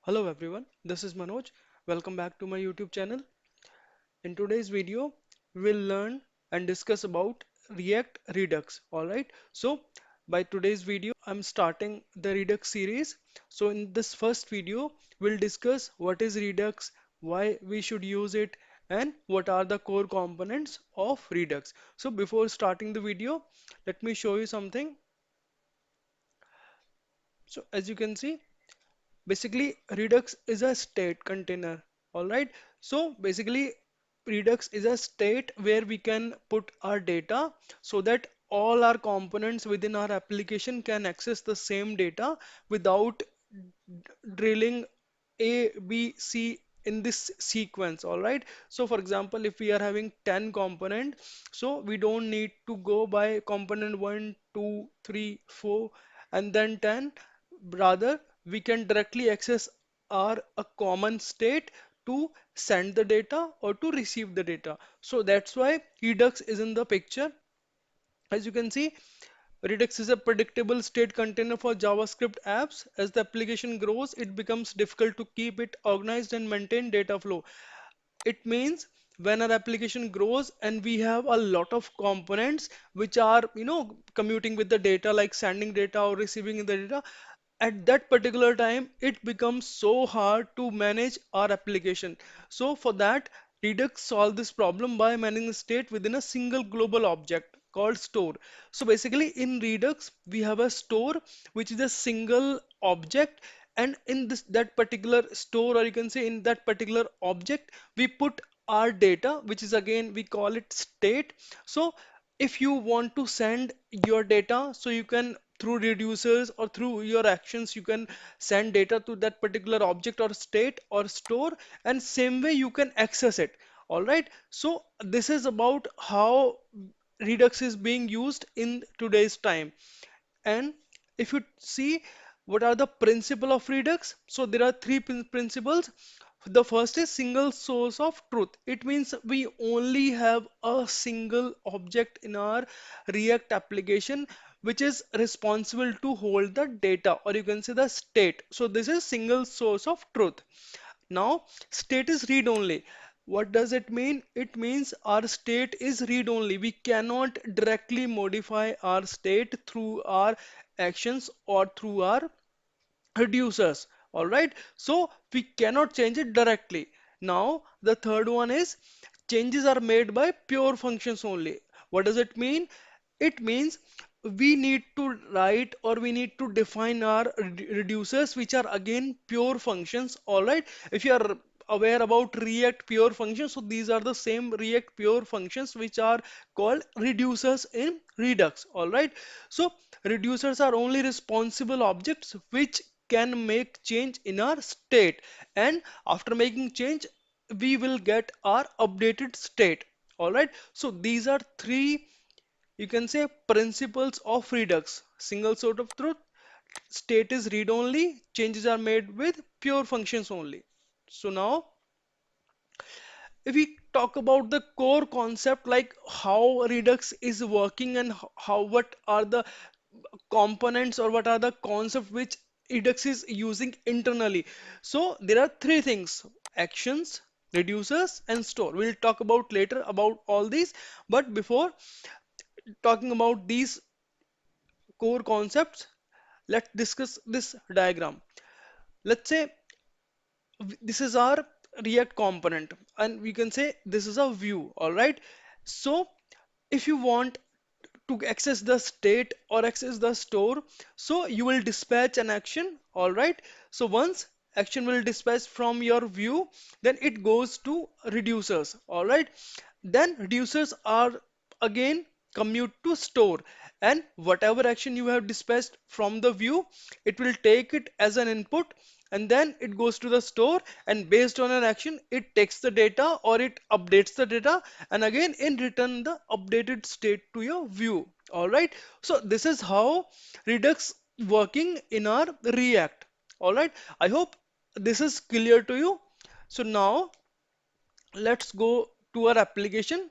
Hello everyone, this is Manoj. Welcome back to my YouTube channel. In today's video, we'll learn and discuss about React Redux. Alright, so by today's video, I'm starting the Redux series. So in this first video, we'll discuss what is Redux, why we should use it, and what are the core components of Redux. So before starting the video, let me show you something. So as you can see, basically, Redux is a state container. All right. So basically, Redux is a state where we can put our data so that all our components within our application can access the same data without drilling A, B, C in this sequence. All right. So for example, if we are having 10 component, so we don't need to go by component 1, 2, 3, 4, and then 10. Rather, we can directly access our a common state to send the data or to receive the data. So that's why Redux is in the picture. As you can see, Redux is a predictable state container for JavaScript apps. As the application grows, it becomes difficult to keep it organized and maintain data flow. It means when our application grows and we have a lot of components which are, commuting with the data, like sending data or receiving the data, at that particular time, it becomes so hard to manage our application. So for that, Redux solve this problem by managing the state within a single global object called store. So basically in Redux, we have a store which is a single object, and in this that particular store, or you can say in that particular object, we put our data, which is again we call it state. So if you want to send your data, so you can through reducers or through your actions, you can send data to that particular object or state or store, and same way you can access it. All right, so this is about how Redux is being used in today's time. And if you see what are the principle of Redux, so there are three principles. The first is single source of truth. It means we only have a single object in our React application which is responsible to hold the data, or you can say the state. So this is single source of truth. Now, state is read only. What does it mean? It means our state is read only. We cannot directly modify our state through our actions or through our reducers. All right. So we cannot change it directly. Now, the third one is changes are made by pure functions only. What does it mean? It means we need to write or we need to define our reducers, which are again pure functions. All right. If you are aware about React pure functions, so these are the same React pure functions which are called reducers in Redux. All right. So reducers are only responsible objects which can make change in our state, and after making change we will get our updated state. All right, so these are three, you can say, principles of Redux. Single source of truth, state is read only, changes are made with pure functions only. So now if we talk about the core concept, like how Redux is working and how what are the components or what are the concepts which Redux is using internally. So there are three things: actions, reducers, and store. We'll talk about later about all these. But before talking about these core concepts, let's discuss this diagram. Let's say this is our React component, and we can say this is a view. All right. So if you want to access the state or access the store, so you will dispatch an action. All right, so once action will dispatch from your view, then it goes to reducers. All right, then reducers are again commute to store, and whatever action you have dispatched from the view, it will take it as an input, and then it goes to the store, and based on an action it takes the data or it updates the data, and again in return the updated state to your view. All right, so this is how Redux working in our React. All right, I hope this is clear to you. So now let's go to our application.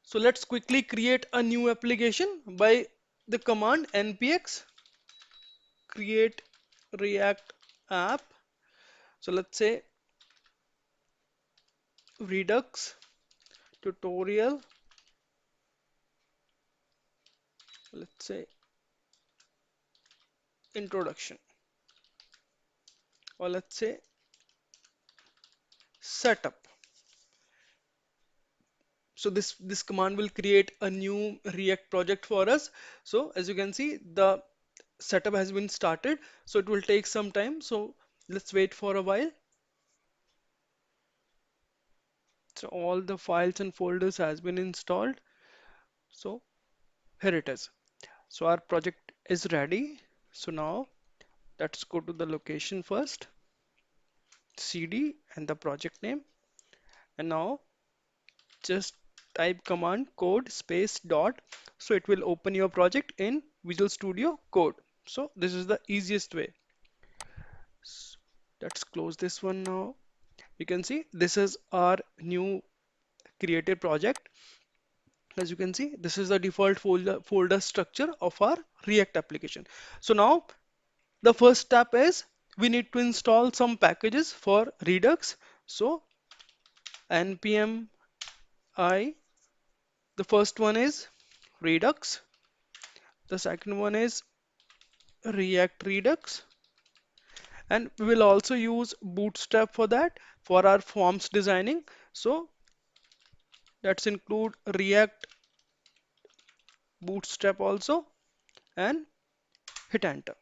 So let's quickly create a new application by the command npx create react app. So let's say Redux tutorial, let's say introduction, or let's say setup. So this command will create a new React project for us. So as you can see, the setup has been started, so it will take some time. So let's wait for a while. So all the files and folders has been installed. So here it is. So our project is ready. So now let's go to the location first, CD and the project name. And now just type command code space dot. So it will open your project in Visual Studio Code. So this is the easiest way. S- Let's close this one now. You can see this is our new created project. As you can see, this is the default folder structure of our React application. So now the first step is we need to install some packages for Redux. So npm I, the first one is Redux, the second one is React Redux, and we will also use Bootstrap for that for our forms designing. So let's include React Bootstrap also and hit enter.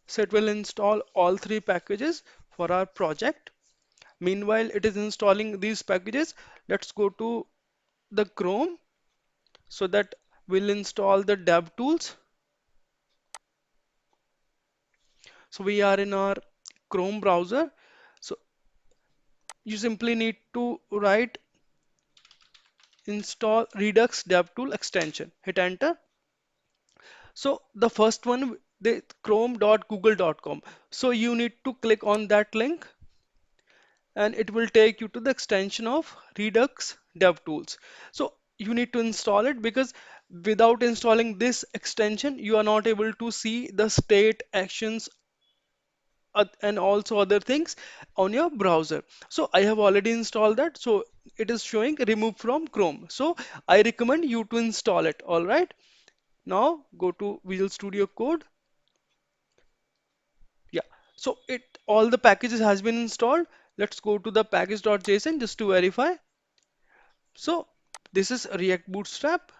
So it will install all three packages for our project. Meanwhile, it is installing these packages. Let's go to the Chrome so that we'll install the DevTools. So we are in our Chrome browser. So you simply need to write install Redux DevTool extension. Hit enter. So the first one, the chrome.google.com. So you need to click on that link and it will take you to the extension of Redux DevTools. So you need to install it because without installing this extension, you are not able to see the state actions and also other things on your browser. So I have already installed that. So it is showing remove from Chrome. So I recommend you to install it. All right. Now go to Visual Studio Code. Yeah. So it all the packages has been installed. Let's go to the package.json just to verify. So this is React Bootstrap,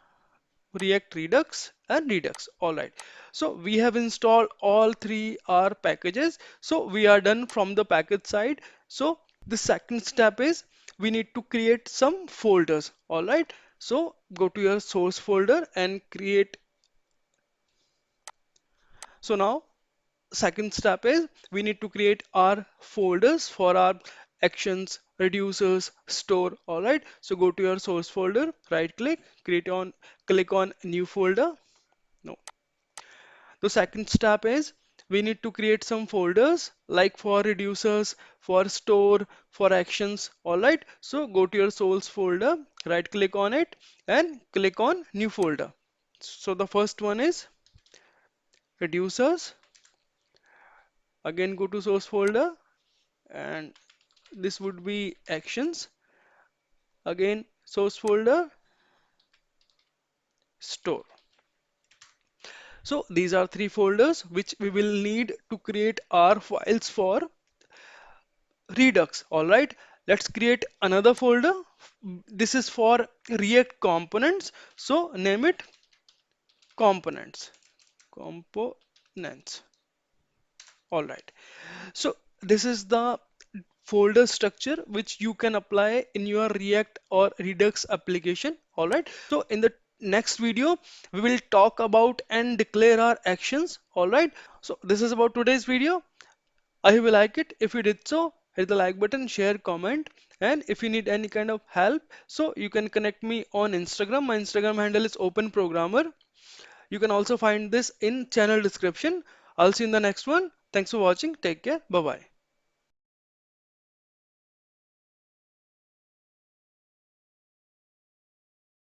React Redux and Redux. All right. So we have installed all three R packages. So we are done from the package side. So the second step is we need to create some folders. All right. So go to your source folder and create. So now second step is we need to create our folders for our actions, reducers, store. All right. So go to your source folder, right click, click on new folder. No. The second step is we need to create some folders like for reducers, for store, for actions. All right. So go to your source folder, right click on it and click on new folder. So the first one is reducers. Again, go to source folder and this would be actions. Again, source folder, store. So these are three folders which we will need to create our files for Redux. All right, let's create another folder. This is for React components. So name it components. Components. All right. So this is the folder structure which you can apply in your React or Redux application. All right. So in the next video, we will talk about and declare our actions. All right. So this is about today's video. I hope you like it. If you did so, hit the like button, share, comment. And if you need any kind of help, so you can connect me on Instagram. My Instagram handle is Open Programmer. You can also find this in channel description. I'll see you in the next one. Thanks for watching. Take care. Bye bye.